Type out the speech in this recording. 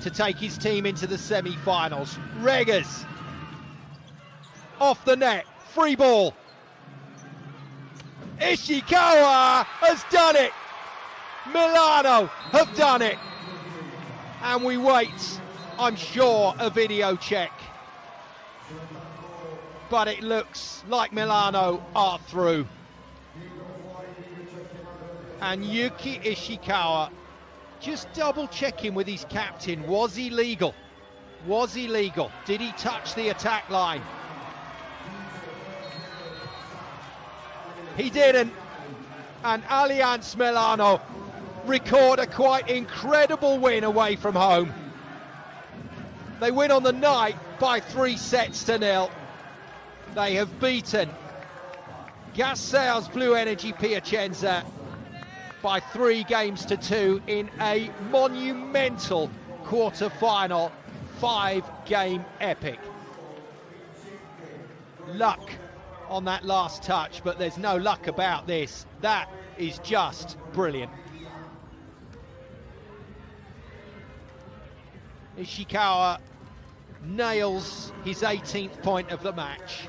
to take his team into the semi-finals. Reggers off the net, free ball. Ishikawa has done it. Milano have done it. And we wait, I'm sure, a video check. But it looks like Milano are through. And Yuki Ishikawa just double checking with his captain. Was he legal? Was he legal? Did he touch the attack line? He didn't. And Allianz Milano record a quite incredible win away from home. They win on the night by 3-0. They have beaten Gasseo's Blue Energy Piacenza by 3-2 in a monumental quarter-final 5-game epic. Luck on that last touch, but there's no luck about this. That is just brilliant. Ishikawa nails his 18th point of the match.